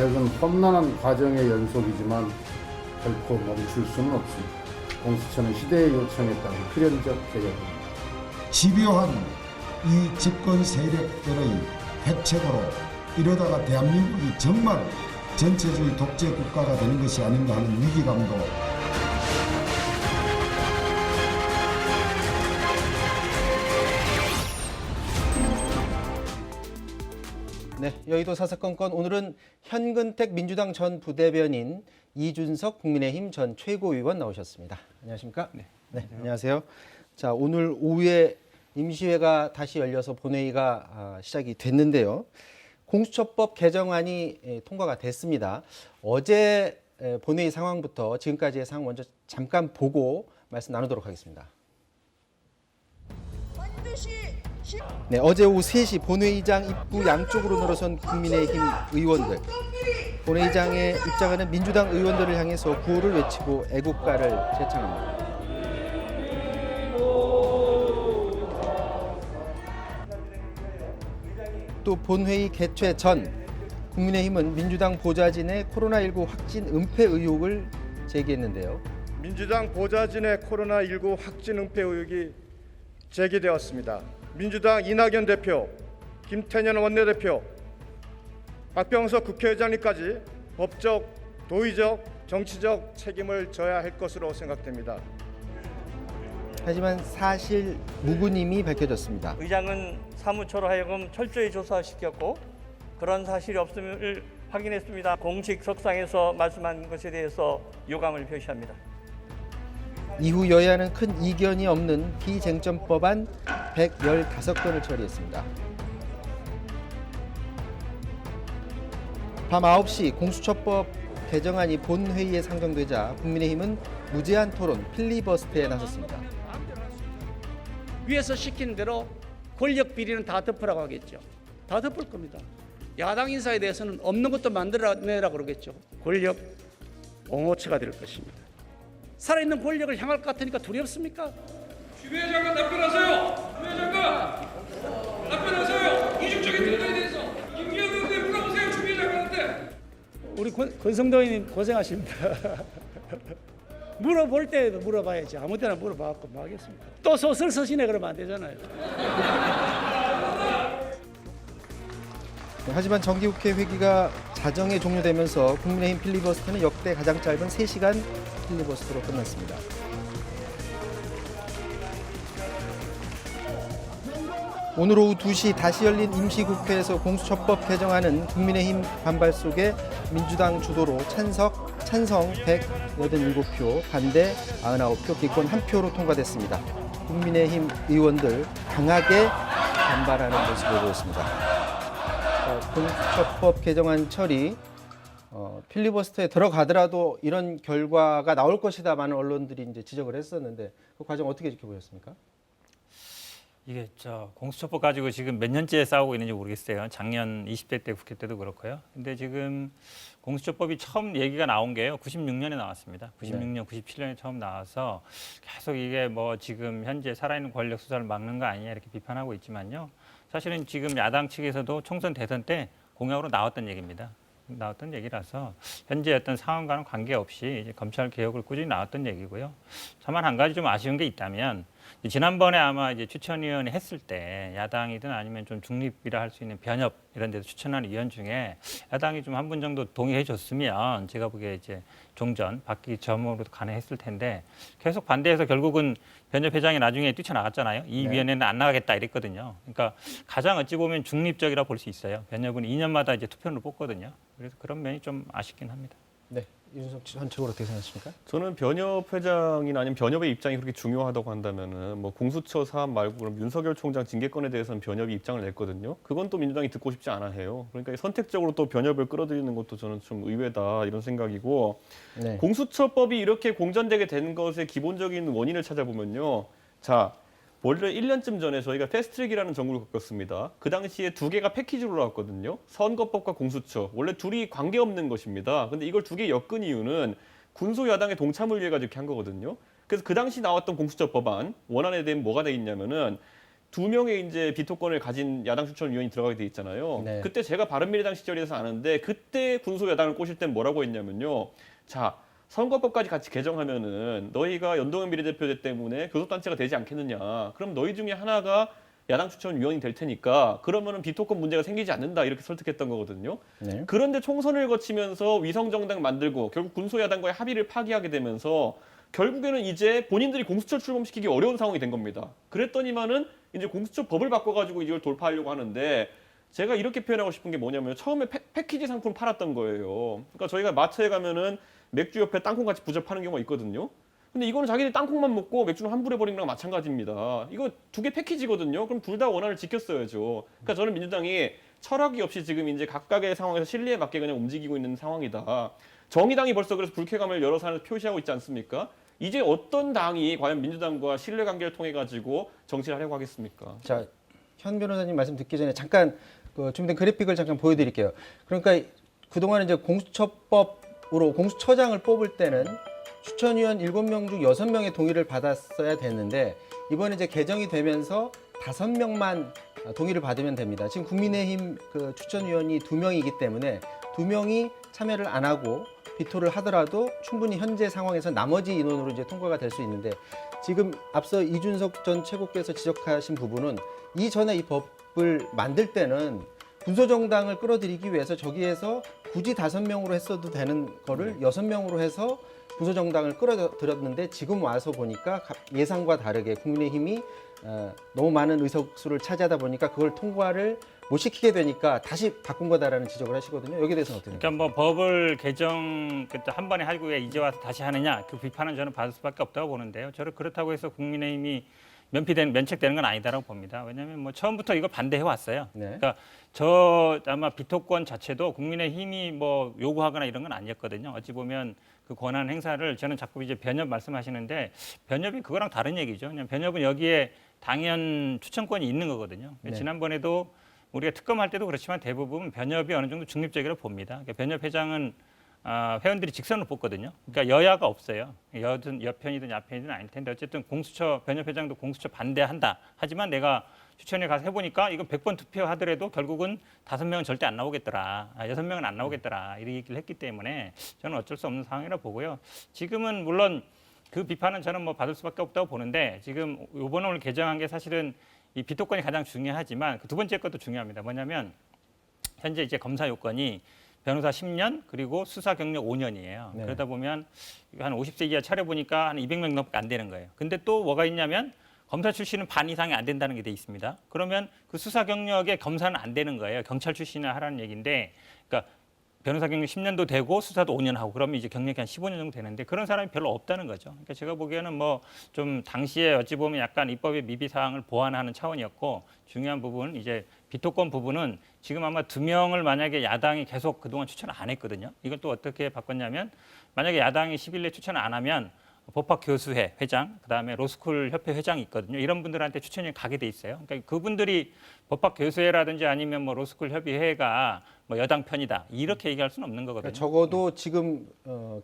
개혁은 험난한 과정의 연속이지만 결코 멈출 수는 없습니다. 공수처는 시대의 요청에 따른 필연적 개혁입니다. 집요한 이 집권 세력들의 해책으로 이러다가 대한민국이 정말 전체주의 독재 국가가 되는 것이 아닌가 하는 위기감도 네, 여의도 사사건건 오늘은 현근택 민주당 전 부대변인, 이준석 국민의힘 전 최고위원 나오셨습니다. 안녕하십니까? 네, 안녕하세요. 자, 오늘 오후에 임시회가 다시 열려서 본회의가 시작이 됐는데요. 공수처법 개정안이 통과가 됐습니다. 어제 본회의 상황부터 지금까지의 상황 먼저 잠깐 보고 말씀 나누도록 하겠습니다. 네, 어제 오후 3시 본회의장 입구 양쪽으로 늘어선 국민의힘 의원들. 본회의장에 입장하는 민주당 의원들을 향해서 구호를 외치고 애국가를 제창합니다. 또 본회의 개최 전 국민의힘은 민주당 보좌진의 코로나19 확진 은폐 의혹을 제기했는데요. 민주당 보좌진의 코로나19 확진 은폐 의혹이 제기되었습니다. 민주당 이낙연 대표, 김태년 원내대표, 박병석 국회의장님까지 법적, 도의적, 정치적 책임을 져야 할 것으로 생각됩니다. 하지만 사실 무근임이 밝혀졌습니다. 의장은 사무처로 하여금 철저히 조사시켰고 그런 사실이 없음을 확인했습니다. 공식석상에서 말씀한 것에 대해서 유감을 표시합니다. 이후 여야는 큰 이견이 없는 비쟁점 법안 115건을 처리했습니다. 밤 9시 공수처법 개정안이 본회의에 상정되자 국민의힘은 무제한 토론 필리버스터에 나섰습니다. 위에서 시키는 대로 권력 비리는 다 덮으라고 하겠죠. 다 덮을 겁니다. 야당 인사에 대해서는 없는 것도 만들어내라고 그러겠죠. 권력 옹호처가 될 것입니다. 살아있는 권력을 향할 것 같으니까 두렵습니까? 주미애 장관 답변하세요. 주미애 장관 답변하세요. 이중적인 태도에 대해서 김기현 의원님 물어보세요. 주미애 장관한테. 우리 권성동 의원님 고생하십니다. 물어볼 때에도 물어봐야지. 아무 때나 물어봐갖고 뭐 하겠습니까? 또 소설 서시네 그러면 안 되잖아요. 하지만 정기국회 회기가 자정에 종료되면서 국민의힘 필리버스터는 역대 가장 짧은 3시간 필리버스터로 끝났습니다. 오늘 오후 2시 다시 열린 임시국회에서 공수처법 개정안은 국민의힘 반발 속에 민주당 주도로 찬성 187표, 반대 99표, 기권 1표로 통과됐습니다. 국민의힘 의원들 강하게 반발하는 모습을 보였습니다. 공수처법 개정안 처리, 필리버스터에 들어가더라도 이런 결과가 나올 것이다 많은 언론들이 이제 지적을 했었는데 그 과정 어떻게 지켜보셨습니까? 이게 공수처법 가지고 지금 몇 년째 싸우고 있는지 모르겠어요. 작년 20대 때 국회 때도 그렇고요. 근데 지금 공수처법이 처음 얘기가 나온 게요. 96년에 나왔습니다. 96년, 97년에 처음 나와서 계속 이게 뭐 지금 현재 살아있는 권력 수사를 막는 거 아니냐 이렇게 비판하고 있지만요. 사실은 지금 야당 측에서도 총선 대선 때 공약으로 나왔던 얘기입니다. 나왔던 얘기라서 현재 어떤 상황과는 관계없이 이제 검찰 개혁을 꾸준히 나왔던 얘기고요. 다만 한 가지 좀 아쉬운 게 있다면 지난번에 아마 이제 추천위원회 했을 때 야당이든 아니면 좀 중립이라 할 수 있는 변협 이런 데서 추천하는 위원 중에 야당이 좀 한 분 정도 동의해 줬으면 제가 보기에 이제 종전 바뀌기 전으로도 가능했을 텐데 계속 반대해서 결국은 변협 회장이 나중에 뛰쳐나갔잖아요. 이 위원회는 안 나가겠다 이랬거든요. 그러니까 가장 어찌 보면 중립적이라 볼 수 있어요. 변협은 2년마다 이제 투표를 뽑거든요. 그래서 그런 면이 좀 아쉽긴 합니다. 네, 이준석 전체적으로 어떻게 생각하십니까? 저는 변협 회장이나 아니면 변협의 입장이 그렇게 중요하다고 한다면은 뭐 공수처 사안 말고 그럼 윤석열 총장 징계권에 대해서는 변협이 입장을 냈거든요. 그건 또 민주당이 듣고 싶지 않아 해요. 그러니까 선택적으로 또 변협을 끌어들이는 것도 저는 좀 의외다 이런 생각이고 네. 공수처법이 이렇게 공전되게 된 것의 기본적인 원인을 찾아보면요. 자, 원래 1년쯤 전에 저희가 패스트트랙이라는 정부를 겪었습니다. 그 당시에 두 개가 패키지로 나왔거든요. 선거법과 공수처. 원래 둘이 관계없는 것입니다. 근데 이걸 두 개 엮은 이유는 군소야당의 동참을 위해 가지고 이렇게 한 거거든요. 그래서 그 당시 나왔던 공수처 법안 원안에 대한 뭐가 돼 있냐면은 2명의 이제 비토권을 가진 야당 추천위원이 들어가게 돼 있잖아요. 네. 그때 제가 바른미래당 시절에서 아는데 그때 군소 여당을 꼬실 땐 뭐라고 했냐면요. 자, 선거법까지 같이 개정하면은 너희가 연동형 비례대표 때문에 교섭단체가 되지 않겠느냐. 그럼 너희 중에 하나가 야당 추천위원이 될 테니까 그러면은 비토권 문제가 생기지 않는다 이렇게 설득했던 거거든요. 네. 그런데 총선을 거치면서 위성정당 만들고 결국 군소야당과의 합의를 파기하게 되면서 결국에는 이제 본인들이 공수처 출범시키기 어려운 상황이 된 겁니다. 그랬더니만은 이제 공수처 법을 바꿔가지고 이걸 돌파하려고 하는데 제가 이렇게 표현하고 싶은 게 뭐냐면 처음에 패키지 상품 팔았던 거예요. 그러니까 저희가 마트에 가면은 맥주 옆에 땅콩 같이 부져 파는 경우가 있거든요. 근데 이거는 자기들 땅콩만 먹고 맥주는 환불해 버린 거랑 마찬가지입니다. 이거 2개 패키지거든요. 그럼 둘 다 원한을 지켰어야죠. 그러니까 저는 민주당이 철학이 없이 지금 이제 각각의 상황에서 실리에 맞게 그냥 움직이고 있는 상황이다. 정의당이 벌써 그래서 불쾌감을 여러 사람에서 표시하고 있지 않습니까? 이제 어떤 당이 과연 민주당과 신뢰관계를 통해 가지고 정치를 하려고 하겠습니까? 자, 현 변호사님 말씀 듣기 전에 잠깐 그 준비된 그래픽을 잠깐 보여드릴게요. 그러니까 그동안 이제 공수처법으로 공수처장을 뽑을 때는 추천위원 7명 중 6명의 동의를 받았어야 됐는데 이번에 이제 개정이 되면서 5명만 동의를 받으면 됩니다. 지금 국민의힘 그 추천위원이 2명이기 때문에 2명이 참여를 안 하고 비토를 하더라도 충분히 현재 상황에서 나머지 인원으로 이제 통과가 될 수 있는데 지금 앞서 이준석 전 최고께서 지적하신 부분은 이전에 이 법을 만들 때는 군소정당을 끌어들이기 위해서 저기에서 굳이 5명으로 했어도 되는 거를 6명으로 해서 군소정당을 끌어들였는데 지금 와서 보니까 예상과 다르게 국민의힘이 너무 많은 의석수를 차지하다 보니까 그걸 통과를 못 시키게 되니까 다시 바꾼 거다라는 지적을 하시거든요. 여기에 대해서는 어떻게 그러니까 뭐 법을 개정 그때 한 번에 하고 왜 이제 와서 다시 하느냐 그 비판은 저는 받을 수밖에 없다고 보는데요. 저는 그렇다고 해서 국민의힘이 면책되는 건 아니다라고 봅니다. 왜냐하면 뭐 처음부터 이거 반대해 왔어요. 네. 그러니까 저 아마 비토권 자체도 국민의힘이 뭐 요구하거나 이런 건 아니었거든요. 어찌 보면 그 권한 행사를 저는 자꾸 이제 변협 말씀하시는데 변협이 그거랑 다른 얘기죠. 그냥 변협은 여기에 당연 추천권이 있는 거거든요. 네. 지난번에도 우리가 특검할 때도 그렇지만 대부분 변협이 어느 정도 중립적이라고 봅니다. 그러니까 변협 회장은 회원들이 직선으로 뽑거든요. 그러니까 여야가 없어요. 여편이든 야편이든 아닐 텐데 어쨌든 공수처 변협 회장도 공수처 반대한다. 하지만 내가 추천에 가서 해보니까 이거 100번 투표하더라도 결국은 5명은 절대 안 나오겠더라. 6명은 안 나오겠더라. 이런 얘기를 했기 때문에 저는 어쩔 수 없는 상황이라 보고요. 지금은 물론 그 비판은 저는 뭐 받을 수밖에 없다고 보는데 지금 이번에 오늘 개정한 게 사실은 이 비토권이 가장 중요하지만 그 두 번째 것도 중요합니다. 뭐냐면 현재 이제 검사 요건이 변호사 10년 그리고 수사 경력 5년이에요. 네. 그러다 보면 한 50세 이하 차려보니까 한 200명 넘게 안 되는 거예요. 근데 또 뭐가 있냐면 검사 출신은 반 이상이 안 된다는 게 돼 있습니다. 그러면 그 수사 경력에 검사는 안 되는 거예요. 경찰 출신을 하라는 얘기인데 그러니까 변호사 경력 10년도 되고 수사도 5년 하고 그러면 이제 경력이 한 15년 정도 되는데 그런 사람이 별로 없다는 거죠. 그러니까 제가 보기에는 뭐 좀 당시에 어찌 보면 약간 입법의 미비 사항을 보완하는 차원이었고 중요한 부분은 이제 비토권 부분은 지금 아마 2명을 만약에 야당이 계속 그동안 추천을 안 했거든요. 이걸 또 어떻게 바꿨냐면 만약에 야당이 10일 내 추천을 안 하면 법학교수회 회장, 그다음에 로스쿨 협회 회장이 있거든요. 이런 분들한테 추천이 가게 돼 있어요. 그러니까 그분들이 법학교수회라든지 아니면 뭐 로스쿨 협의회가 뭐 여당 편이다 이렇게 얘기할 수는 없는 거거든요. 그러니까 적어도 지금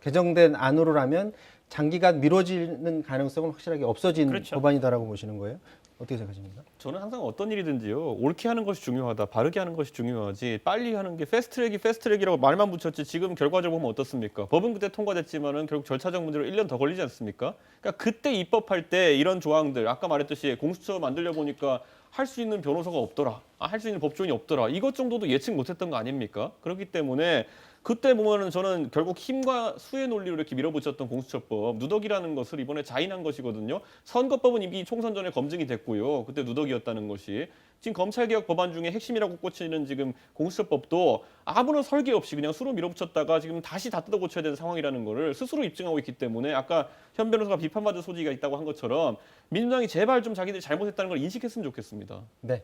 개정된 안으로라면 장기간 미뤄지는 가능성은 확실하게 없어진 그렇죠. 법안이다라고 보시는 거예요? 어떻게 생각하십니까? 저는 항상 어떤 일이든지요. 옳게 하는 것이 중요하다. 바르게 하는 것이 중요하지. 빨리 하는 게 패스트트랙이라고 말만 붙였지 지금 결과적으로 보면 어떻습니까? 법은 그때 통과됐지만은 결국 절차적 문제로 1년 더 걸리지 않습니까? 그러니까 그때 입법할 때 이런 조항들 아까 말했듯이 공수처 만들려 보니까 할 수 있는 변호사가 없더라. 할 수 있는 법조인이 없더라. 이것 정도도 예측 못했던 거 아닙니까? 그렇기 때문에 그때 보면은 저는 결국 힘과 수의 논리로 이렇게 밀어붙였던 공수처법 누더기라는 것을 이번에 자인한 것이거든요. 선거법은 이미 총선 전에 검증이 됐고요. 그때 누더기였다는 것이 지금 검찰개혁 법안 중에 핵심이라고 꽂히는 지금 공수처법도 아무런 설계 없이 그냥 수로 밀어붙였다가 지금 다시 다 뜯어 고쳐야 되는 상황이라는 거를 스스로 입증하고 있기 때문에 아까 현 변호사가 비판받을 소지가 있다고 한 것처럼 민주당이 제발 좀 자기들이 잘못했다는 걸 인식했으면 좋겠습니다. 네.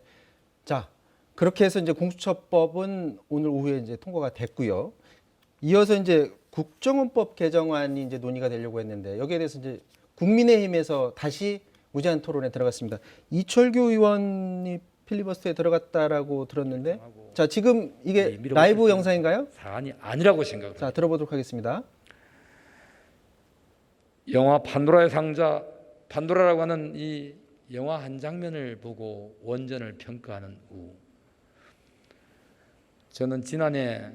자, 그렇게 해서 이제 공수처법은 오늘 오후에 이제 통과가 됐고요. 이어서 이제 국정원법 개정안이 이제 논의가 되려고 했는데 여기에 대해서 이제 국민의힘에서 다시 무제한 토론에 들어갔습니다. 이철규 의원이 필리버스터에 들어갔다라고 들었는데 자, 지금 이게 라이브 영상인가요? 사안이 아니라고 생각합니다. 자, 들어보도록 하겠습니다. 영화 판도라의 상자, 판도라라고 하는 이 영화 한 장면을 보고 원전을 평가하는 우. 저는 지난해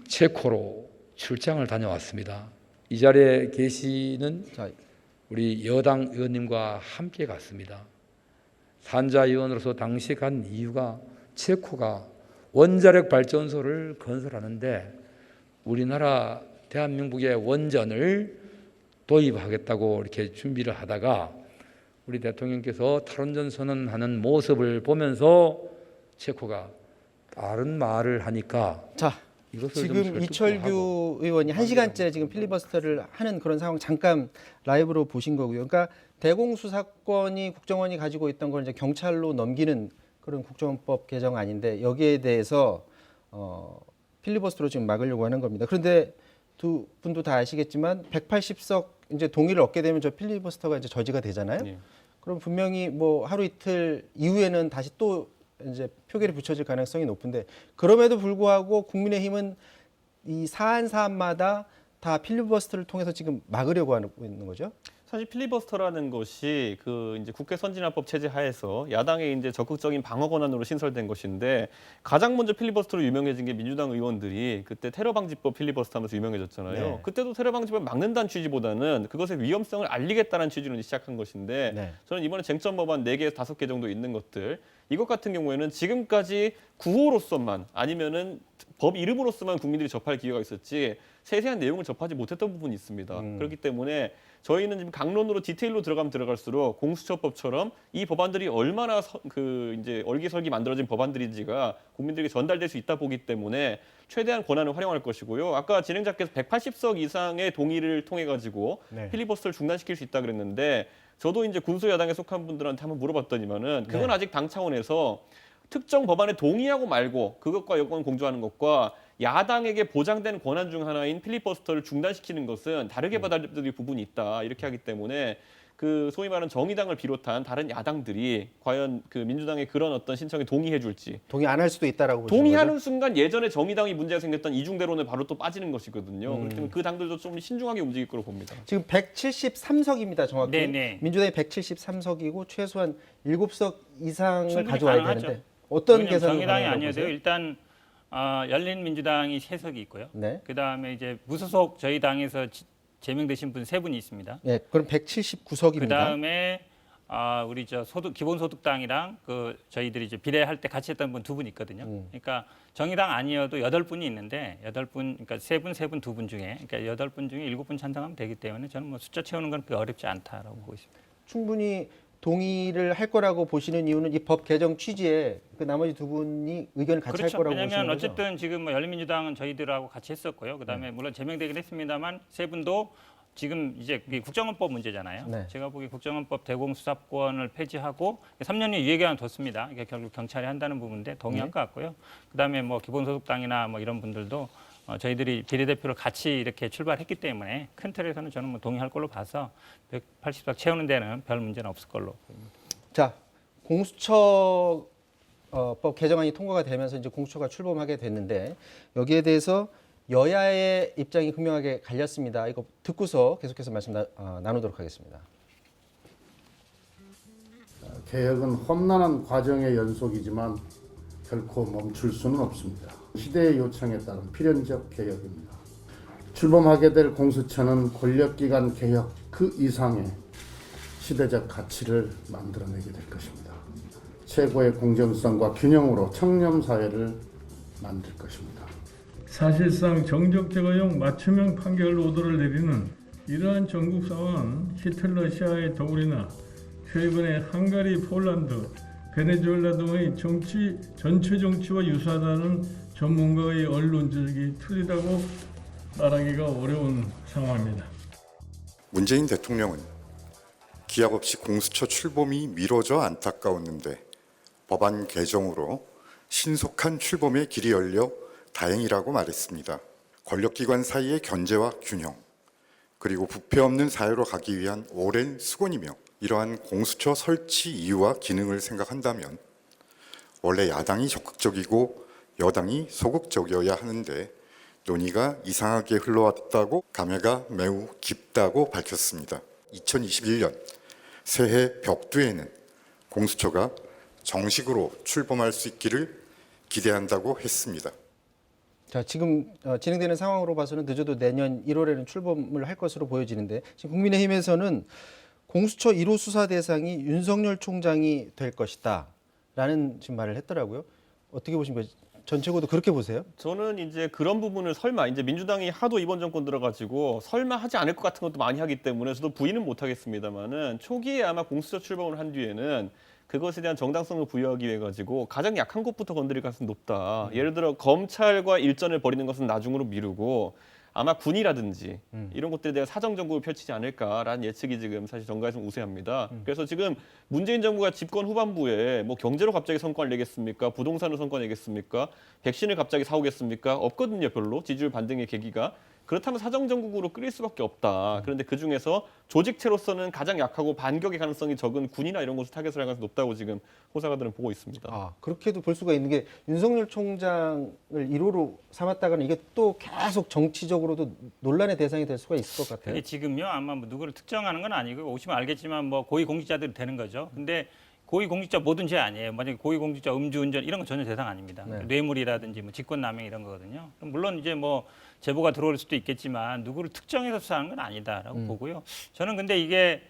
체코로 출장을 다녀왔습니다. 이 자리에 계시는 우리 여당 의원님과 함께 갔습니다. 산자 의원으로서 당시 간 이유가 체코가 원자력 발전소를 건설하는데 우리나라 대한민국의 원전을 도입하겠다고 이렇게 준비를 하다가 우리 대통령께서 탈원전 선언하는 모습을 보면서 체코가 다른 말을 하니까 자, 이것을 지금 좀 이철규 의원이 1시간째 지금 필리버스터를 하는 그런 상황 잠깐 라이브로 보신 거고요. 그러니까 대공수사권이 국정원이 가지고 있던 걸 이제 경찰로 넘기는 그런 국정원법 개정안인데 여기에 대해서 필리버스터로 지금 막으려고 하는 겁니다. 그런데 두 분도 다 아시겠지만 180석 이제 동의를 얻게 되면 저 필리버스터가 이제 저지가 되잖아요. 예. 그럼 분명히 뭐 하루 이틀 이후에는 다시 또 이제 표결이 붙여질 가능성이 높은데 그럼에도 불구하고 국민의힘은 이 사안마다 다 필리버스터를 통해서 지금 막으려고 하고 있는 거죠. 사실 필리버스터라는 것이 그 이제 국회 선진화법 체제 하에서 야당의 이제 적극적인 방어 권한으로 신설된 것인데 가장 먼저 필리버스터로 유명해진 게 민주당 의원들이 그때 테러방지법 필리버스터하면서 유명해졌잖아요. 네. 그때도 테러방지법 막는다는 취지보다는 그것의 위험성을 알리겠다는 취지로 시작한 것인데 네. 저는 이번에 쟁점 법안 4개에서 5개 정도 있는 것들 이것 같은 경우에는 지금까지 구호로서만 아니면은 법 이름으로서만 국민들이 접할 기회가 있었지 세세한 내용을 접하지 못했던 부분이 있습니다. 그렇기 때문에 저희는 지금 강론으로 디테일로 들어가면 들어갈수록 공수처법처럼 이 법안들이 얼마나 이제 얼기설기 만들어진 법안들인지가 국민들에게 전달될 수 있다 보기 때문에 최대한 권한을 활용할 것이고요. 아까 진행자께서 180석 이상의 동의를 통해 가지고 네. 필리버스터를 중단시킬 수 있다 그랬는데 저도 이제 군소 야당에 속한 분들한테 한번 물어봤더니만은 그건 네. 아직 당 차원에서 특정 법안에 동의하고 말고 그것과 여건 공조하는 것과 야당에게 보장된 권한 중 하나인 필리버스터를 중단시키는 것은 다르게 받아들일 부분이 있다. 이렇게 하기 때문에 그 소위 말하는 정의당을 비롯한 다른 야당들이 과연 그 민주당의 그런 어떤 신청에 동의해 줄지. 동의 안 할 수도 있다라고 보시는 동의하는 거죠? 순간 예전에 정의당이 문제가 생겼던 이중대론에 바로 또 빠지는 것이거든요. 그렇기 때문에 그 당들도 좀 신중하게 움직일 거로 봅니다. 지금 173석입니다. 정확히. 네네. 민주당이 173석이고 최소한 7석 이상을 충분히 가져와야 가능하죠. 되는데 어떤 왜냐하면 계산을 정의당이 가능하다고 아니어도요. 보세요? 일단 열린민주당이 3석이 있고요. 네. 그다음에 이제 무소속 저희 당에서 제명되신 분 3분이 있습니다. 네, 그럼 179석입니다. 그다음에 우리 저 기본소득당이랑 그 저희들이 이제 비례할 때 같이 했던 분 2분 있거든요. 그러니까 정의당 아니어도 8분이 있는데 8분 그러니까 3분, 2분 중에 그러니까 8분 중에 7분 찬성하면 되기 때문에 저는 뭐 숫자 채우는 건 그렇게 어렵지 않다라고 보고 있습니다. 충분히 동의를 할 거라고 보시는 이유는 이 법 개정 취지에 그 나머지 두 분이 의견을 같이 그렇죠. 할 거라고 보시는 왜냐하면 거죠? 어쨌든 지금 뭐 열린민주당은 저희들하고 같이 했었고요. 그다음에 물론 제명되긴 했습니다만 3분도 지금 이제 국정원법 문제잖아요. 네. 제가 보기 국정원법 대공수사권을 폐지하고 3년 후 유예기간 뒀습니다. 이게 결국 경찰이 한다는 부분인데 동의할 네. 것 같고요. 그다음에 뭐 기본소득당이나 뭐 이런 분들도 저희들이 비례대표를 같이 이렇게 출발했기 때문에 큰 틀에서는 저는 뭐 동의할 걸로 봐서 180석 채우는 데는 별 문제는 없을 걸로 보입니다. 자, 공수처법 개정안이 통과가 되면서 이제 공수처가 출범하게 됐는데 여기에 대해서 여야의 입장이 극명하게 갈렸습니다. 이거 듣고서 계속해서 말씀 나누도록 하겠습니다. 개혁은 험난한 과정의 연속이지만 결코 멈출 수는 없습니다. 시대의 요청에 따른 필연적 개혁입니다. 출범하게 될 공수처는 권력기관 개혁 그 이상의 시대적 가치를 만들어내게 될 것입니다. 최고의 공정성과 균형으로 청렴사회를 만들 것입니다. 사실상 정적제거용 맞춤형 판결 오더를 내리는 이러한 전국 상황은 히틀러 시아의 독일이나 최근의 헝가리, 폴란드, 베네수엘라 등의 전체 정치와 유사하다는 전문가의 언론 지적이 틀리다고 말하기가 어려운 상황입니다. 문재인 대통령은 기약 없이 공수처 출범이 미뤄져 안타까웠는데 법안 개정으로 신속한 출범의 길이 열려 다행이라고 말했습니다. 권력기관 사이의 견제와 균형, 그리고 부패 없는 사회로 가기 위한 오랜 수건이며 이러한 공수처 설치 이유와 기능을 생각한다면 원래 야당이 적극적이고 여당이 소극적이어야 하는데 논의가 이상하게 흘러왔다고 감회가 매우 깊다고 밝혔습니다. 2021년 새해 벽두에는 공수처가 정식으로 출범할 수 있기를 기대한다고 했습니다. 자, 지금 진행되는 상황으로 봐서는 늦어도 내년 1월에는 출범을 할 것으로 보여지는데 지금 국민의힘에서는 공수처 1호 수사 대상이 윤석열 총장이 될 것이다라는 지금 말을 했더라고요. 어떻게 보십니까? 전 최고도 그렇게 보세요? 저는 이제 그런 부분을 설마 이제 민주당이 하도 이번 정권 들어가지고 설마 하지 않을 것 같은 것도 많이 하기 때문에 저도 부인은 못 하겠습니다만은 초기에 아마 공수처 출범을 한 뒤에는 그것에 대한 정당성을 부여하기 위해 가지고 가장 약한 곳부터 건드릴 가능성이 높다. 예를 들어 검찰과 일전을 벌이는 것은 나중으로 미루고 아마 군이라든지 이런 것들에 대한 사정 정국을 펼치지 않을까라는 예측이 지금 사실 정가에서 우세합니다. 그래서 지금 문재인 정부가 집권 후반부에 뭐 경제로 갑자기 성과를 내겠습니까? 부동산으로 성과 내겠습니까? 백신을 갑자기 사오겠습니까? 없거든요, 별로. 지지율 반등의 계기가. 그렇다면 사정 정국으로 끌릴 수밖에 없다. 그런데 그중에서 조직체로서는 가장 약하고 반격의 가능성이 적은 군이나 이런 곳을 타겟을 할 가능성이 높다고 지금 호사가들은 보고 있습니다. 아, 그렇게도 볼 수가 있는 게 윤석열 총장을 1호로 삼았다가는 이게 또 계속 정치적으로도 논란의 대상이 될 수가 있을 것 같아요. 이게 지금요 아마 뭐 누구를 특정하는 건 아니고 오시면 알겠지만 뭐 고위공직자들이 되는 거죠. 근데 고위공직자 뭐든 죄 아니에요. 만약에 고위공직자 음주운전 이런 건 전혀 대상 아닙니다. 네. 뇌물이라든지 뭐 직권남용 이런 거거든요. 물론 이제 뭐 제보가 들어올 수도 있겠지만 누구를 특정해서 수사하는 건 아니다라고 보고요. 저는 근데 이게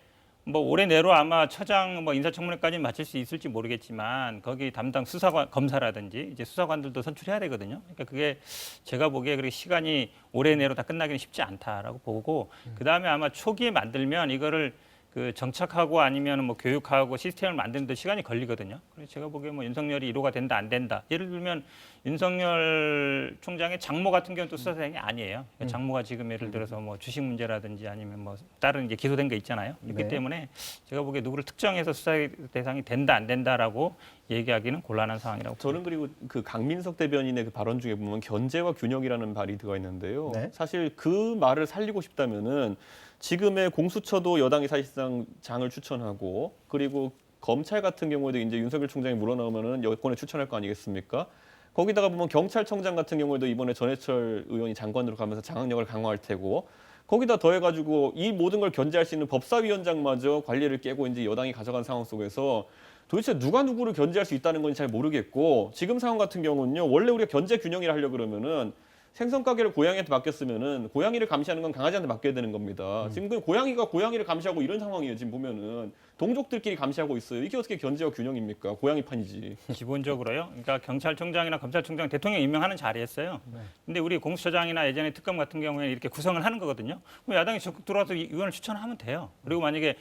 뭐 올해 내로 아마 처장 뭐 인사청문회까지는 마칠 수 있을지 모르겠지만 거기 담당 수사관 검사라든지 이제 수사관들도 선출해야 되거든요. 그러니까 그게 제가 보기에 그렇게 시간이 올해 내로 다 끝나기는 쉽지 않다라고 보고 그 다음에 아마 초기에 만들면 이거를 그 정착하고 아니면 뭐 교육하고 시스템을 만드는 데 시간이 걸리거든요. 그래서 제가 보기에 뭐 윤석열이 1호가 된다 안 된다. 예를 들면 윤석열 총장의 장모 같은 경우는 또 수사 대상이 아니에요. 그러니까 장모가 지금 예를 들어서 뭐 주식 문제라든지 아니면 뭐 다른 이제 기소된 게 있잖아요. 그렇기 네. 때문에 제가 보기에 누구를 특정해서 수사 대상이 된다 안 된다라고 얘기하기는 곤란한 상황이라고. 저는 그리고 그 강민석 대변인의 그 발언 중에 보면 견제와 균형이라는 말이 들어가 있는데요. 네. 사실 그 말을 살리고 싶다면은 지금의 공수처도 여당이 사실상 장을 추천하고 그리고 검찰 같은 경우에도 이제 윤석열 총장이 물러나오면은 여권에 추천할 거 아니겠습니까? 거기다가 보면 경찰청장 같은 경우에도 이번에 전해철 의원이 장관으로 가면서 장악력을 강화할 테고 거기다 더해가지고 이 모든 걸 견제할 수 있는 법사위원장마저 관리를 깨고 이제 여당이 가져간 상황 속에서 도대체 누가 누구를 견제할 수 있다는 건 잘 모르겠고 지금 상황 같은 경우는요 원래 우리가 견제 균형이라 하려고 그러면은 생선 가게를 고양이한테 맡겼으면은 고양이를 감시하는 건 강아지한테 맡겨야 되는 겁니다. 지금 그 고양이가 고양이를 감시하고 이런 상황이에요. 지금 보면은 동족들끼리 감시하고 있어요. 이게 어떻게 견제와 균형입니까? 고양이 판이지. 기본적으로요. 그러니까 경찰청장이나 검찰총장 대통령 임명하는 자리였어요. 근데 우리 공수처장이나 예전에 특검 같은 경우에 이렇게 구성을 하는 거거든요. 그럼 야당이 적극 들어와서 의원을 추천하면 돼요. 그리고 만약에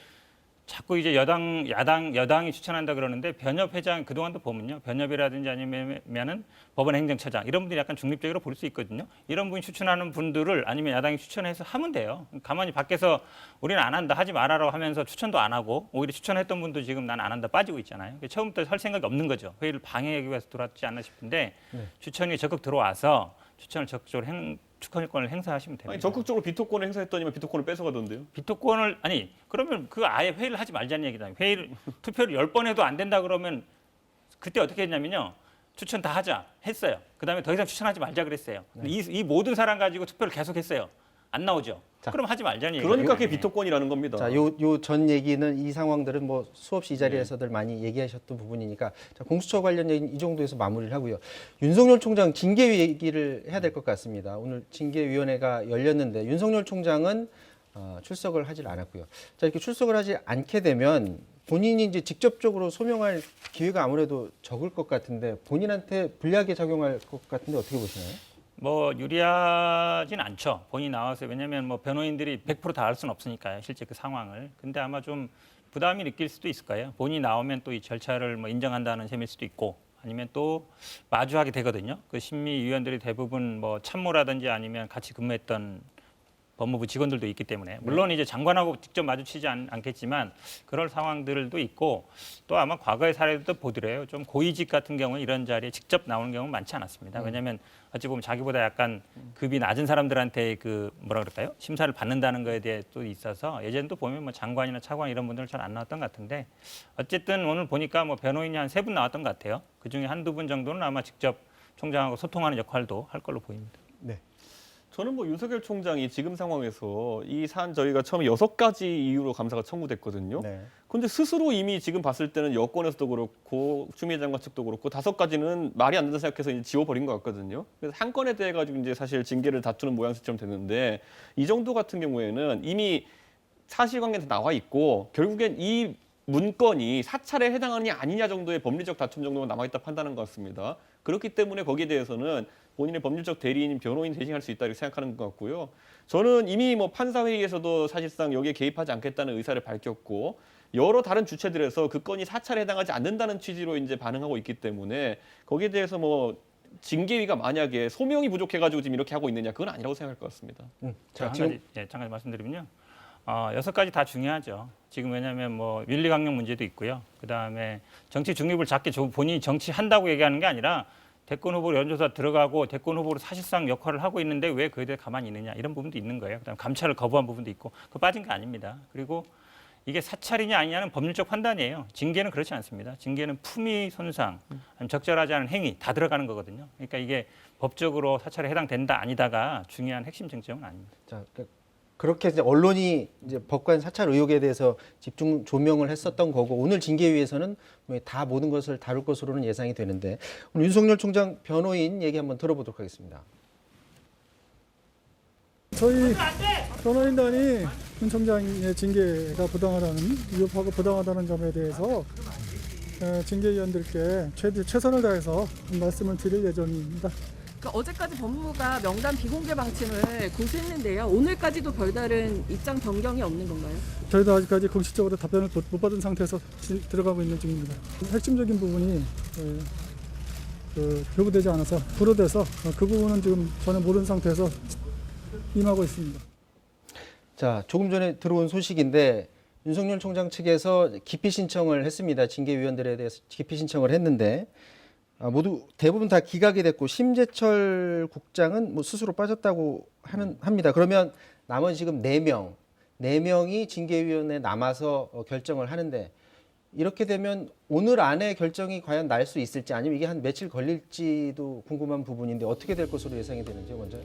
자꾸 이제 여당이 추천한다 그러는데 변협 회장 그동안도 보면요. 변협이라든지 아니면은 법원 행정처장 이런 분들이 약간 중립적으로 볼 수 있거든요. 이런 분이 추천하는 분들을 아니면 야당이 추천해서 하면 돼요. 가만히 밖에서 우리는 안 한다 하지 말아라 하면서 추천도 안 하고 오히려 추천했던 분도 지금 난 안 한다 빠지고 있잖아요. 처음부터 할 생각이 없는 거죠. 회의를 방해하기 위해서 들어왔지 않나 싶은데 추천이 적극 들어와서 추천을 적극적으로 추천권을 행사하시면 됩니다. 아니 적극적으로 비토권을 행사했더니만 비토권을 뺏어가던데요. 비토권을 아니 그러면 그 아예 회의를 하지 말자는 얘기다. 회의를 투표를 10번 해도 안 된다 그러면 그때 어떻게 했냐면요. 추천 다 하자 했어요. 그다음에 더 이상 추천하지 말자 그랬어요. 근데 이 모든 사람 가지고 투표를 계속 했어요. 안 나오죠. 그럼 하지 말자는 얘기예요. 그러니까 그게 비토권이라는 겁니다. 자, 요 전 얘기는 이 상황들은 뭐 수없이 이 자리에서들 많이 얘기하셨던 부분이니까 자, 공수처 관련 얘기는 이 정도에서 마무리를 하고요. 윤석열 총장 징계 얘기를 해야 될 것 같습니다. 오늘 징계위원회가 열렸는데 윤석열 총장은 출석을 하질 않았고요. 자, 이렇게 출석을 하지 않게 되면 본인이 이제 직접적으로 소명할 기회가 아무래도 적을 것 같은데 본인한테 불리하게 작용할 것 같은데 어떻게 보시나요? 뭐 유리하진 않죠. 본인이 나와서 왜냐하면 뭐 변호인들이 100% 다 알 수는 없으니까요. 실제 그 상황을. 근데 아마 좀 부담이 느낄 수도 있을 거예요. 본인이 나오면 또 이 절차를 뭐 인정한다는 셈일 수도 있고 아니면 또 마주하게 되거든요. 그 심의위원들이 대부분 뭐 참모라든지 아니면 같이 근무했던 법무부 직원들도 있기 때문에 물론 이제 장관하고 직접 마주치지 않겠지만 그럴 상황들도 있고 또 아마 과거의 사례도 보더래요. 좀 고위직 같은 경우는 이런 자리에 직접 나오는 경우는 많지 않았습니다. 왜냐하면 어찌 보면 자기보다 약간 급이 낮은 사람들한테 그 뭐라 그럴까요? 심사를 받는다는 거에 대해 또 있어서 예전도 보면 뭐 장관이나 차관 이런 분들은 잘 안 나왔던 것 같은데 어쨌든 오늘 보니까 뭐 변호인이 한 3분 나왔던 것 같아요. 그중에 한두 분 정도는 아마 직접 총장하고 소통하는 역할도 할 걸로 보입니다. 네. 저는 뭐 윤석열 총장이 지금 상황에서 이 사안 저희가 처음에 6가지 이유로 감사가 청구됐거든요. 네. 그런데 스스로 이미 지금 봤을 때는 여권에서도 그렇고 추미애 장관 측도 그렇고 5가지는 말이 안 된다 생각해서 이제 지워버린 것 같거든요. 그래서 한 건에 대해 가지고 이제 사실 징계를 다투는 모양새처럼 됐는데 이 정도 같은 경우에는 이미 사실관계에서 나와 있고 결국엔 이 문건이 사찰에 해당하느냐 아니냐 정도의 법리적 다툼 정도가 남아있다 판단한 것 같습니다. 그렇기 때문에 거기에 대해서는 본인의 법률적 대리인, 변호인 대신할 수 있다 이렇게 생각하는 것 같고요. 저는 이미 뭐 판사회의에서도 사실상 여기에 개입하지 않겠다는 의사를 밝혔고 여러 다른 주체들에서 그 건이 사찰에 해당하지 않는다는 취지로 이제 반응하고 있기 때문에 거기에 대해서 뭐 징계위가 만약에 소명이 부족해가지고 지금 이렇게 하고 있느냐 그건 아니라고 생각할 것 같습니다. 자, 잠깐 말씀드리면요. 6가지 다 중요하죠. 지금 왜냐하면 뭐 윤리 강령 문제도 있고요. 그다음에 정치 중립을 작게 본인이 정치한다고 얘기하는 게 아니라 대권 후보 여론조사 들어가고 대권 후보로 사실상 역할을 하고 있는데 왜 그에 대해 가만히 있느냐 이런 부분도 있는 거예요. 그다음에 감찰을 거부한 부분도 있고 그거 빠진 게 아닙니다. 그리고 이게 사찰이냐 아니냐는 법률적 판단이에요. 징계는 그렇지 않습니다. 징계는 품위 손상, 아니면 적절하지 않은 행위 다 들어가는 거거든요. 그러니까 이게 법적으로 사찰에 해당된다 아니다가 중요한 핵심 쟁점은 아닙니다. 자, 그렇게 이제 언론이 이제 법관 사찰 의혹에 대해서 집중 조명을 했었던 거고 오늘 징계위에서는 다 모든 것을 다룰 것으로는 예상이 되는데 오늘 윤석열 총장 변호인 얘기 한번 들어보도록 하겠습니다. 저희 변호인단이 윤 총장의 징계가 부당하다는 위협하고 부당하다는 점에 대해서 징계위원들께 최선을 다해서 말씀을 드릴 예정입니다. 그러니까 어제까지 법무부가 명단 비공개 방침을 고수했는데요. 오늘까지도 별다른 입장 변경이 없는 건가요? 저희도 아직까지 공식적으로 답변을 못 받은 상태에서 들어가고 있는 중입니다. 핵심적인 부분이 요구되지 않아서 불허돼서 그 부분은 지금 전혀 모르는 상태에서 임하고 있습니다. 자, 조금 전에 들어온 소식인데 윤석열 총장 측에서 기피 신청을 했습니다. 징계위원들에 대해서 기피 신청을 했는데 모두 대부분 다 기각이 됐고 심재철 국장은 뭐 스스로 빠졌다고 합니다. 그러면 남은 지금 4명이 징계위원회에 남아서 결정을 하는데 이렇게 되면 오늘 안에 결정이 과연 날 수 있을지 아니면 이게 한 며칠 걸릴지도 궁금한 부분인데 어떻게 될 것으로 예상이 되는지요, 먼저?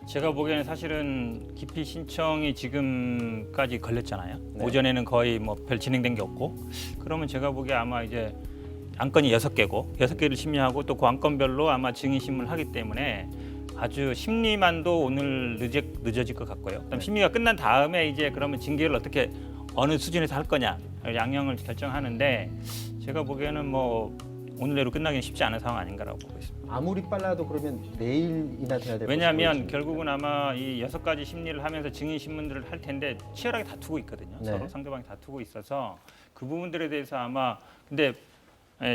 제가 보기에는 사실은 기피 신청이 지금까지 걸렸잖아요. 네. 오전에는 거의 뭐 별 진행된 게 없고 그러면 제가 보기에 아마 이제 안건이 6개고 6개를 심리하고 또 그 안건별로 아마 증인 신문을 하기 때문에 아주 심리만도 오늘 늦어질 것 같고요. 그다음 심리가 끝난 다음에 이제 그러면 징계를 어떻게 어느 수준에서 할 거냐 양형을 결정하는데 제가 보기에는 뭐 오늘 내로 끝나기는 쉽지 않은 상황 아닌가라고 보고 있습니다. 아무리 빨라도 그러면 내일이나 돼야 될 왜냐하면 결국은 아마 이 6가지 심리를 하면서 증인 신문들을 할 텐데 치열하게 다투고 있거든요. 네. 서로 상대방이 다투고 있어서 그 부분들에 대해서 아마 근데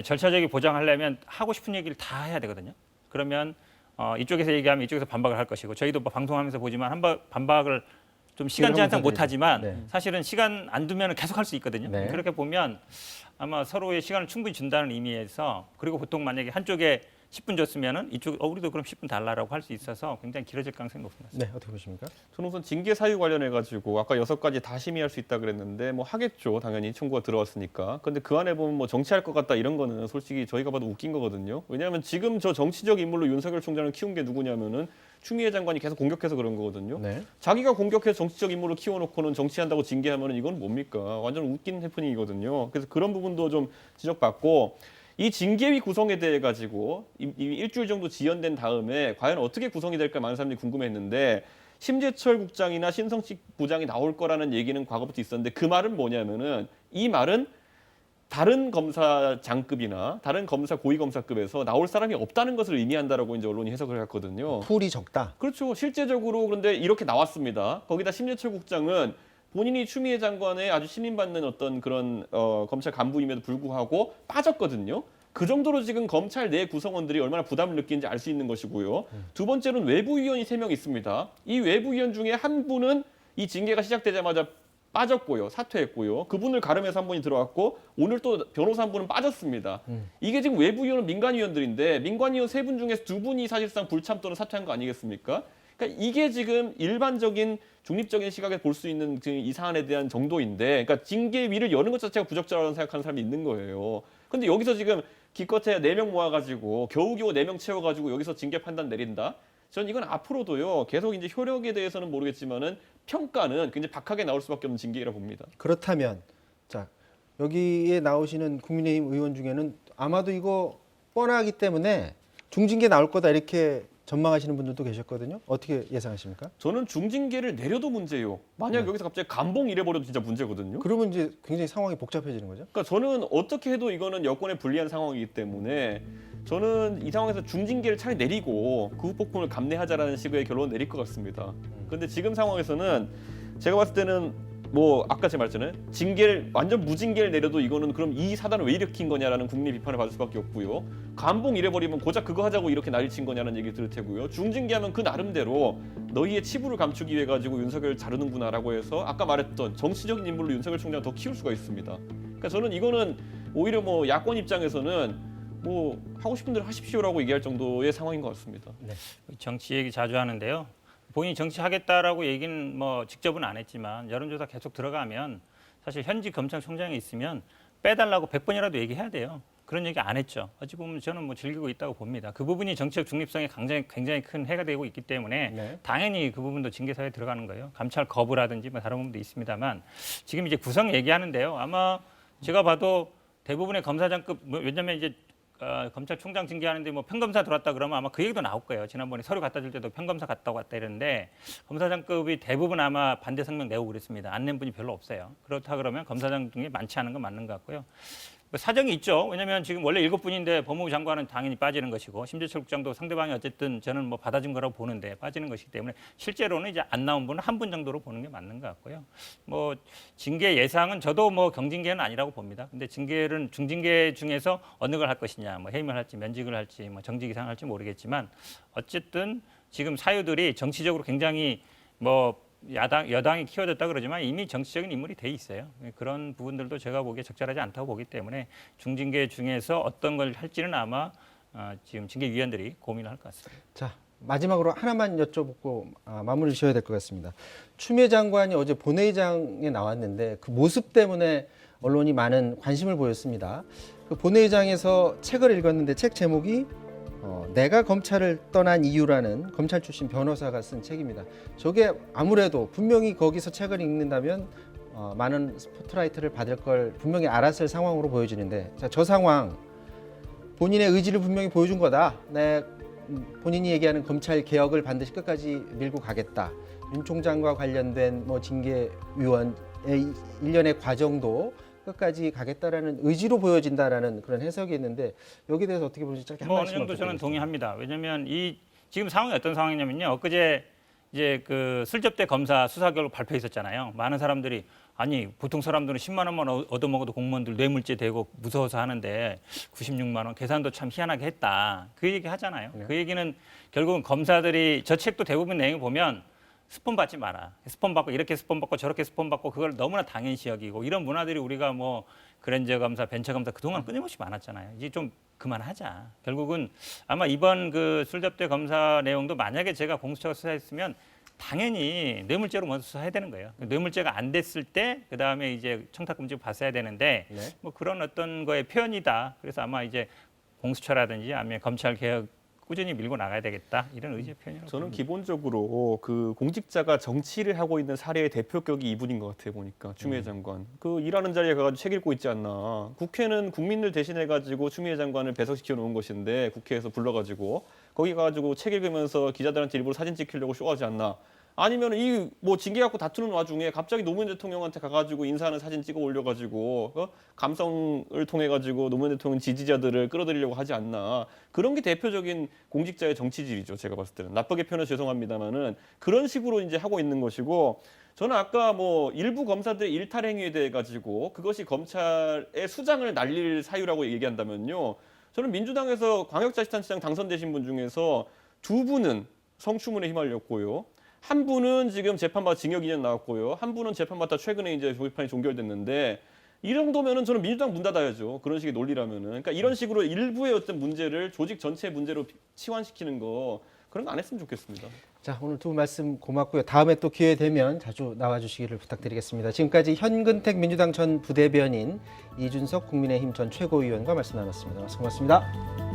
절차적인 보장하려면 하고 싶은 얘기를 다 해야 되거든요. 그러면 이쪽에서 얘기하면 이쪽에서 반박을 할 것이고 저희도 뭐 방송하면서 보지만 반박을 좀 시간 제한상 못하지만 사실은 시간 안 두면 계속 할 수 있거든요. 네. 그렇게 보면 아마 서로의 시간을 충분히 준다는 의미에서 그리고 보통 만약에 한쪽에 10분 줬으면은 이쪽 우리도 그럼 10분 달라라고 할 수 있어서 굉장히 길어질 가능성이 높습니다. 네, 어떻게 보십니까? 저는 우선 징계 사유 관련해 가지고 아까 6가지 다 심의할 수 있다 그랬는데 뭐 하겠죠. 당연히 청구가 들어왔으니까. 근데 그 안에 보면 뭐 정치할 것 같다 이런 거는 솔직히 저희가 봐도 웃긴 거거든요. 왜냐하면 지금 저 정치적 인물로 윤석열 총장을 키운 게 누구냐면은 추미애 장관이 계속 공격해서 그런 거거든요. 네. 자기가 공격해서 정치적 인물로 키워놓고는 정치한다고 징계하면은 이건 뭡니까? 완전 웃긴 해프닝이거든요. 그래서 그런 부분도 좀 지적받고 이 징계위 구성에 대해 가지고 일주일 정도 지연된 다음에 과연 어떻게 구성이 될까 많은 사람들이 궁금했는데 심재철 국장이나 신성식 부장이 나올 거라는 얘기는 과거부터 있었는데 그 말은 뭐냐면은 이 말은 다른 검사장급이나 다른 검사 고위검사급에서 나올 사람이 없다는 것을 의미한다라고 이제 언론이 해석을 했거든요. 풀이 적다. 그렇죠. 실제적으로 그런데 이렇게 나왔습니다. 거기다 심재철 국장은 본인이 추미애 장관의 아주 신임받는 어떤 그런 검찰 간부임에도 불구하고 빠졌거든요. 그 정도로 지금 검찰 내 구성원들이 얼마나 부담을 느끼는지 알 수 있는 것이고요. 두 번째로는 외부위원이 3명 있습니다. 이 외부위원 중에 한 분은 이 징계가 시작되자마자 빠졌고요. 사퇴했고요. 그분을 가름해서 한 분이 들어왔고 오늘 또 변호사 한 분은 빠졌습니다. 이게 지금 외부위원은 민간위원들인데 민간위원 3분 중에서 2분이 사실상 불참 또는 사퇴한 거 아니겠습니까? 그러니까 이게 지금 일반적인 중립적인 시각에 볼 수 있는 이 사안에 대한 정도인데 그러니까 징계위를 여는 것 자체가 부적절하다고 생각하는 사람이 있는 거예요. 근데 여기서 지금 기껏해야 4명 모아가지고 겨우겨우 4명 채워가지고 여기서 징계 판단 내린다? 전 이건 앞으로도요 계속 이제 효력에 대해서는 모르겠지만은 평가는 굉장히 박하게 나올 수밖에 없는 징계라고 봅니다. 그렇다면 자 여기에 나오시는 국민의힘 의원 중에는 아마도 이거 뻔하기 때문에 중징계 나올 거다 이렇게 전망하시는 분들도 계셨거든요. 어떻게 예상하십니까? 저는 중징계를 내려도 문제예요. 만약 네. 여기서 갑자기 감봉 이래버려도 진짜 문제거든요. 그러면 이제 굉장히 상황이 복잡해지는 거죠. 그러니까 저는 어떻게 해도 이거는 여권에 불리한 상황이기 때문에 저는 이 상황에서 중징계를 차라리 내리고 그 후폭풍을 감내하자라는 식의 결론을 내릴 것 같습니다. 그런데 지금 상황에서는 제가 봤을 때는 뭐 아까 제가 말했잖아요. 징계를 완전 무징계를 내려도 이거는 그럼 이 사단을 왜 일으킨 거냐라는 국민 비판을 받을 수밖에 없고요. 감봉 이래버리면 고작 그거 하자고 이렇게 난리 친 거냐는 얘기 들을 테고요. 중징계하면 그 나름대로 너희의 치부를 감추기 위해 가지고 윤석열을 자르는구나라고 해서 아까 말했던 정치적인 인물로 윤석열 총장을 더 키울 수가 있습니다. 그러니까 저는 이거는 오히려 뭐 야권 입장에서는 뭐 하고 싶은 대로 하십시오라고 얘기할 정도의 상황인 것 같습니다. 네. 정치 얘기 자주 하는데요. 본인이 정치하겠다라고 얘기는 뭐 직접은 안 했지만 여론조사 계속 들어가면 사실 현직 검찰총장이 있으면 빼달라고 100번이라도 얘기해야 돼요. 그런 얘기 안 했죠. 어찌 보면 저는 뭐 즐기고 있다고 봅니다. 그 부분이 정치적 중립성에 굉장히 큰 해가 되고 있기 때문에 네. 당연히 그 부분도 징계사에 들어가는 거예요. 감찰 거부라든지 뭐 다른 부분도 있습니다만 지금 이제 구성 얘기하는데요. 아마 제가 봐도 대부분의 검사장급 왜냐면 이제 검찰총장 징계하는데 뭐 평검사 들어왔다 그러면 아마 그 얘기도 나올 거예요. 지난번에 서류 갖다 줄 때도 평검사 갔다 왔다 이랬는데 검사장급이 대부분 아마 반대 성명 내고 그랬습니다. 안 낸 분이 별로 없어요. 그렇다 그러면 검사장 중에 많지 않은 건 맞는 것 같고요. 사정이 있죠. 왜냐하면 지금 원래 7분인데 법무부 장관은 당연히 빠지는 것이고 심재철 국장도 상대방이 어쨌든 저는 뭐 받아준 거라고 보는데 빠지는 것이기 때문에 실제로는 이제 안 나온 분은 한 분 정도로 보는 게 맞는 것 같고요. 뭐 징계 예상은 저도 뭐 경징계는 아니라고 봅니다. 근데 징계는 중징계 중에서 어느 걸 할 것이냐, 뭐 해임을 할지 면직을 할지 뭐 정직 이상을 할지 모르겠지만 어쨌든 지금 사유들이 정치적으로 굉장히 뭐 여당이 키워졌다 그러지만 이미 정치적인 인물이 돼 있어요. 그런 부분들도 제가 보기에 적절하지 않다고 보기 때문에 중징계 중에서 어떤 걸 할지는 아마 지금 징계위원들이 고민을 할 것 같습니다. 자 마지막으로 하나만 여쭤보고 마무리 지어야 될 것 같습니다. 추미애 장관이 어제 본회의장에 나왔는데 그 모습 때문에 언론이 많은 관심을 보였습니다. 그 본회의장에서 책을 읽었는데 책 제목이 내가 검찰을 떠난 이유라는 검찰 출신 변호사가 쓴 책입니다. 저게 아무래도 분명히 거기서 책을 읽는다면 많은 스포트라이트를 받을 걸 분명히 알았을 상황으로 보여지는데 자, 저 상황 본인의 의지를 분명히 보여준 거다. 본인이 얘기하는 검찰 개혁을 반드시 끝까지 밀고 가겠다. 윤 총장과 관련된 뭐 징계위원의 일련의 과정도 끝까지 가겠다라는 의지로 보여진다라는 그런 해석이 있는데 여기에 대해서 어떻게 보시죠? 짧게 한 어느 말씀 정도 저는 부탁드리겠습니다. 동의합니다. 왜냐하면 이 지금 상황이 어떤 상황이냐면요. 엊그제 이제 그 술접대 검사 수사 결과 발표했었잖아요. 많은 사람들이 아니 보통 사람들은 10만 원만 얻어먹어도 공무원들 뇌물죄 되고 무서워서 하는데 96만 원 계산도 참 희한하게 했다. 그 얘기 하잖아요. 네. 그 얘기는 결국은 검사들이 저 책도 대부분 내용을 보면 스폰 받지 마라. 스폰 받고 이렇게 스폰 받고 저렇게 스폰 받고 그걸 너무나 당연시 여기고 이런 문화들이 우리가 뭐 그랜저 검사, 벤처 검사 그동안 끊임없이 많았잖아요. 이제 좀 그만하자. 결국은 아마 이번 그 술접대 검사 내용도 만약에 제가 공수처가 수사했으면 당연히 뇌물죄로 먼저 수사해야 되는 거예요. 뇌물죄가 안 됐을 때 그다음에 이제 청탁금지 봤어야 되는데 네. 뭐 그런 어떤 거의 표현이다. 그래서 아마 이제 공수처라든지 아니면 검찰 개혁 꾸준히 밀고 나가야 되겠다 이런 의지의 표현이라고 저는 봅니다. 기본적으로 그 공직자가 정치를 하고 있는 사례의 대표격이 이분인 것 같아요. 보니까 추미애 장관 그 일하는 자리에 가가지고 책 읽고 있지 않나. 국회는 국민을 대신해 가지고 추미애 장관을 배석시켜 놓은 것인데 국회에서 불러가지고 거기 가가지고 책 읽으면서 기자들한테 일부러 사진 찍히려고 쇼하지 않나. 아니면 이 뭐 징계 갖고 다투는 와중에 갑자기 노무현 대통령한테 가가지고 인사하는 사진 찍어 올려가지고 감성을 통해 가지고 노무현 대통령 지지자들을 끌어들이려고 하지 않나. 그런 게 대표적인 공직자의 정치질이죠. 제가 봤을 때는 나쁘게 표현해서 죄송합니다만은 그런 식으로 이제 하고 있는 것이고. 저는 아까 뭐 일부 검사들의 일탈 행위에 대해 가지고 그것이 검찰의 수장을 날릴 사유라고 얘기한다면요. 저는 민주당에서 광역자치단체장 당선되신 분 중에서 2분은 성추문에 휘말렸고요. 한 분은 지금 재판받아 징역 2년 나왔고요. 한 분은 재판받다 최근에 이제 재판이 종결됐는데 이 정도면은 저는 민주당 문 닫아야죠. 그런 식의 논리라면은. 그러니까 이런 식으로 일부의 어떤 문제를 조직 전체 문제로 치환시키는 거 그런 거 안 했으면 좋겠습니다. 자, 오늘 두 분 말씀 고맙고요. 다음에 또 기회 되면 자주 나와주시기를 부탁드리겠습니다. 지금까지 현근택 민주당 전 부대변인 이준석 국민의힘 전 최고위원과 말씀 나눴습니다. 고맙습니다.